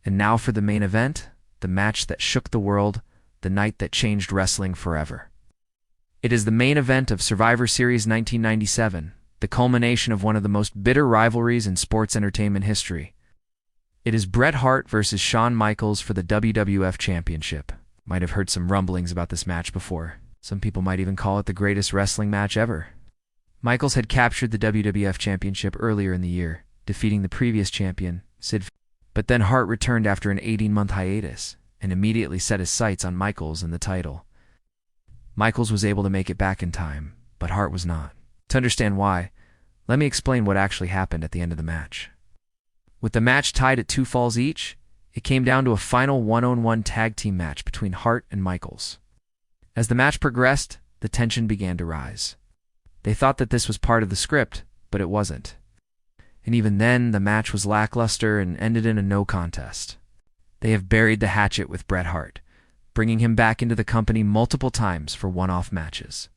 And now for the main event, the match that shook the world, the night that changed wrestling forever. It is the main event of Survivor Series 1997, the culmination of one of the most bitter rivalries in sports entertainment history. It is Bret Hart versus Shawn Michaels for the WWF Championship. Might have heard some rumblings about this match before. Some people might even call it the greatest wrestling match ever. Michaels had captured the WWF Championship earlier in the year, defeating the previous champion, Sid. But then Hart returned after an 18-month hiatus, and immediately set his sights on Michaels and the title. Michaels was able to make it back in time, but Hart was not. To understand why, let me explain what actually happened at the end of the match. With the match tied at 2 falls each, it came down to a final one-on-one tag team match between Hart and Michaels. As the match progressed, the tension began to rise. They thought that this was part of the script, but it wasn't. And even then, the match was lackluster and ended in a no contest. They have buried the hatchet with Bret Hart, bringing him back into the company multiple times for one-off matches.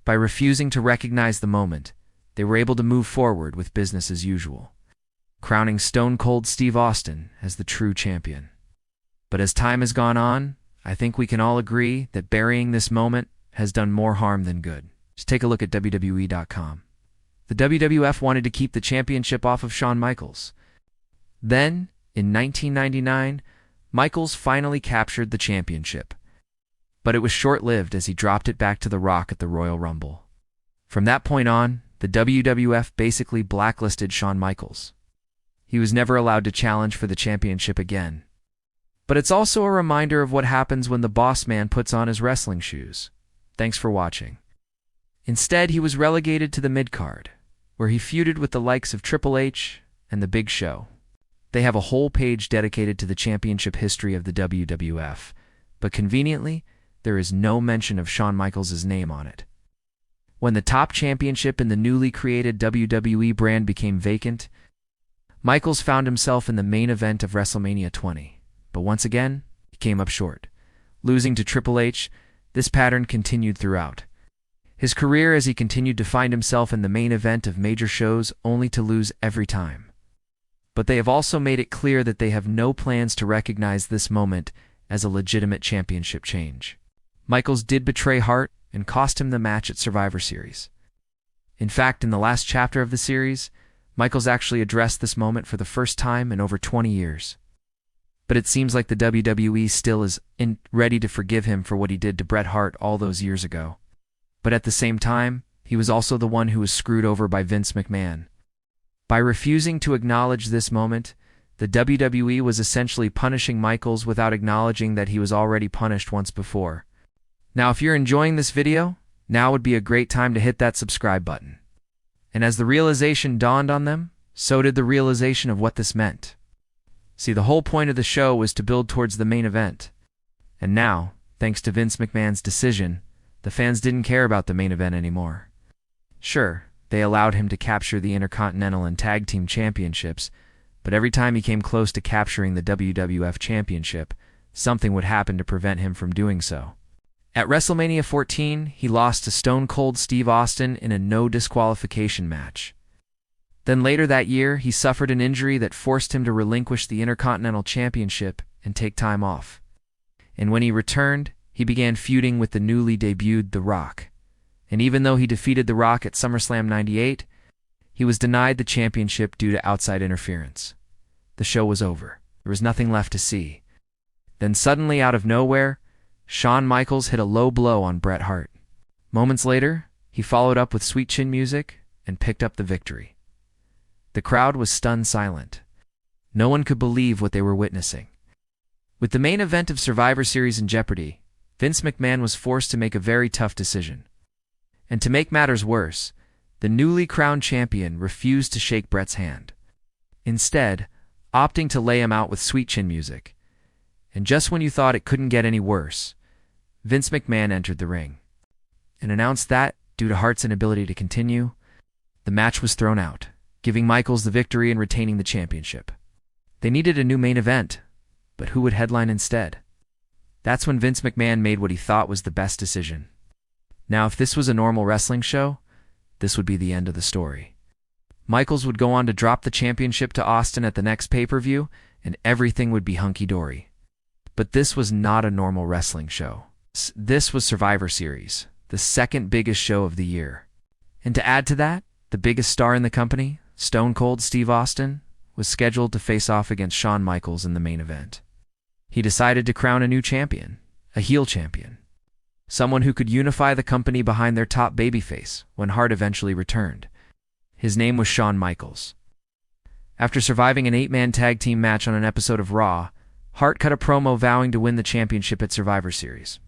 By refusing to recognize the moment, they were able to move forward with business as usual, crowning Stone Cold Steve Austin as the true champion. But as time has gone on, I think we can all agree that burying this moment has done more harm than good. Just take a look at WWE.com. The WWF wanted to keep the championship off of Shawn Michaels. Then, in 1999, Michaels finally captured the championship. But it was short-lived as he dropped it back to The Rock at the Royal Rumble. From that point on, the WWF basically blacklisted Shawn Michaels. He was never allowed to challenge for the championship again. But it's also a reminder of what happens when the boss man puts on his wrestling shoes. Thanks for watching. Instead, he was relegated to the mid-card, where he feuded with the likes of Triple H and The Big Show. They have a whole page dedicated to the championship history of the WWF, but conveniently, there is no mention of Shawn Michaels' name on it. When the top championship in the newly created WWE brand became vacant, Michaels found himself in the main event of WrestleMania 20, but once again, he came up short. Losing to Triple H, this pattern continued throughout his career as he continued to find himself in the main event of major shows only to lose every time. But they have also made it clear that they have no plans to recognize this moment as a legitimate championship change. Michaels did betray Hart and cost him the match at Survivor Series. In fact, in the last chapter of the series, Michaels actually addressed this moment for the first time in over 20 years. But it seems like the WWE still is ready to forgive him for what he did to Bret Hart all those years ago. But at the same time, he was also the one who was screwed over by Vince McMahon. By refusing to acknowledge this moment, the WWE was essentially punishing Michaels without acknowledging that he was already punished once before. Now, if you're enjoying this video, now would be a great time to hit that subscribe button. And as the realization dawned on them, so did the realization of what this meant. See, the whole point of the show was to build towards the main event. And now, thanks to Vince McMahon's decision, the fans didn't care about the main event anymore. Sure, they allowed him to capture the Intercontinental and Tag Team Championships, but every time he came close to capturing the WWF Championship, something would happen to prevent him from doing so. At WrestleMania 14, he lost to Stone Cold Steve Austin in a no disqualification match. Then later that year, he suffered an injury that forced him to relinquish the Intercontinental Championship and take time off. And when he returned, he began feuding with the newly debuted The Rock. And even though he defeated The Rock at SummerSlam 98, he was denied the championship due to outside interference. The show was over. There was nothing left to see. Then suddenly, out of nowhere, Shawn Michaels hit a low blow on Bret Hart. Moments later, he followed up with sweet chin music and picked up the victory. The crowd was stunned silent. No one could believe what they were witnessing. With the main event of Survivor Series in jeopardy, Vince McMahon was forced to make a very tough decision. And to make matters worse, the newly crowned champion refused to shake Bret's hand, instead opting to lay him out with sweet chin music. And just when you thought it couldn't get any worse, Vince McMahon entered the ring and announced that, due to Hart's inability to continue, the match was thrown out, giving Michaels the victory and retaining the championship. They needed a new main event, but who would headline instead? That's when Vince McMahon made what he thought was the best decision. Now, if this was a normal wrestling show, this would be the end of the story. Michaels would go on to drop the championship to Austin at the next pay-per-view and everything would be hunky-dory. But this was not a normal wrestling show. This was Survivor Series, the second biggest show of the year. And to add to that, the biggest star in the company, Stone Cold Steve Austin, was scheduled to face off against Shawn Michaels in the main event. He decided to crown a new champion, a heel champion, someone who could unify the company behind their top babyface when Hart eventually returned. His name was Shawn Michaels. After surviving an 8-man tag team match on an episode of Raw, Hart cut a promo vowing to win the championship at Survivor Series.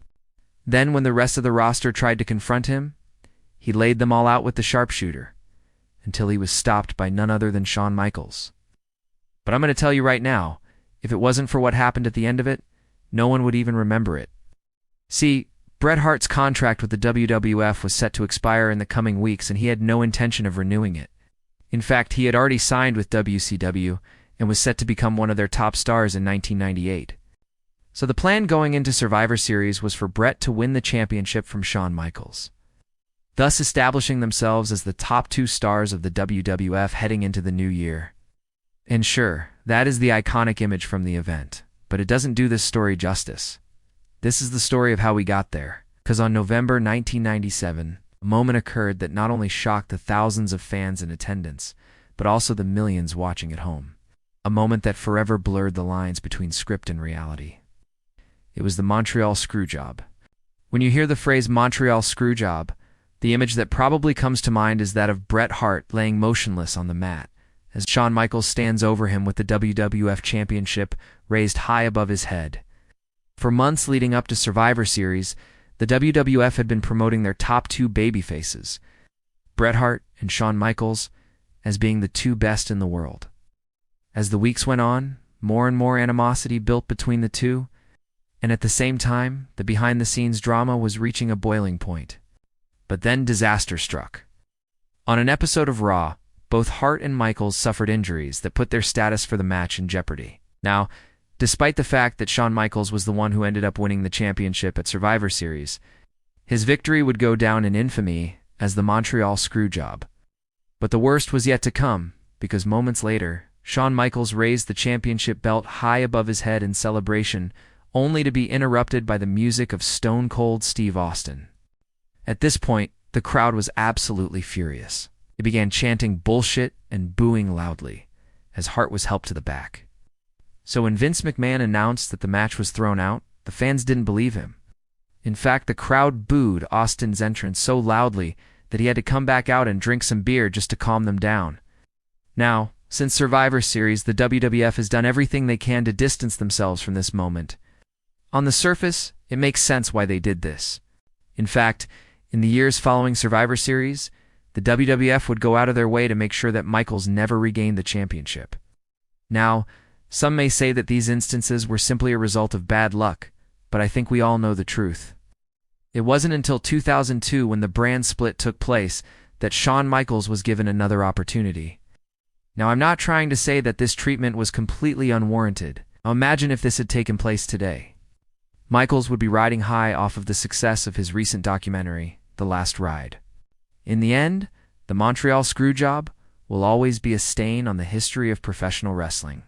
Then, when the rest of the roster tried to confront him, he laid them all out with the sharpshooter, until he was stopped by none other than Shawn Michaels. But I'm going to tell you right now, if it wasn't for what happened at the end of it, no one would even remember it. See, Bret Hart's contract with the WWF was set to expire in the coming weeks, and he had no intention of renewing it. In fact, he had already signed with WCW and was set to become one of their top stars in 1998. So the plan going into Survivor Series was for Bret to win the championship from Shawn Michaels, thus establishing themselves as the top 2 stars of the WWF heading into the new year. And sure, that is the iconic image from the event, but it doesn't do this story justice. This is the story of how we got there, because on November 1997, a moment occurred that not only shocked the thousands of fans in attendance, but also the millions watching at home. A moment that forever blurred the lines between script and reality. It was the Montreal Screwjob. When you hear the phrase Montreal Screwjob, the image that probably comes to mind is that of Bret Hart laying motionless on the mat, as Shawn Michaels stands over him with the WWF Championship raised high above his head. For months leading up to Survivor Series, the WWF had been promoting their top 2 babyfaces, Bret Hart and Shawn Michaels, as being the 2 best in the world. As the weeks went on, more and more animosity built between the two, and at the same time, the behind-the-scenes drama was reaching a boiling point. But then disaster struck. On an episode of Raw, both Hart and Michaels suffered injuries that put their status for the match in jeopardy. Now, despite the fact that Shawn Michaels was the one who ended up winning the championship at Survivor Series, his victory would go down in infamy as the Montreal Screwjob. But the worst was yet to come, because moments later, Shawn Michaels raised the championship belt high above his head in celebration, only to be interrupted by the music of Stone Cold Steve Austin. At this point, the crowd was absolutely furious. They began chanting bullshit and booing loudly, as Hart was helped to the back. So when Vince McMahon announced that the match was thrown out, the fans didn't believe him. In fact, the crowd booed Austin's entrance so loudly that he had to come back out and drink some beer just to calm them down. Now, since Survivor Series, the WWF has done everything they can to distance themselves from this moment. On the surface, it makes sense why they did this. In fact, in the years following Survivor Series, the WWF would go out of their way to make sure that Michaels never regained the championship. Now, some may say that these instances were simply a result of bad luck, but I think we all know the truth. It wasn't until 2002, when the brand split took place, that Shawn Michaels was given another opportunity. Now, I'm not trying to say that this treatment was completely unwarranted. Now, imagine if this had taken place today. Michaels would be riding high off of the success of his recent documentary, The Last Ride. In the end, the Montreal Screwjob will always be a stain on the history of professional wrestling.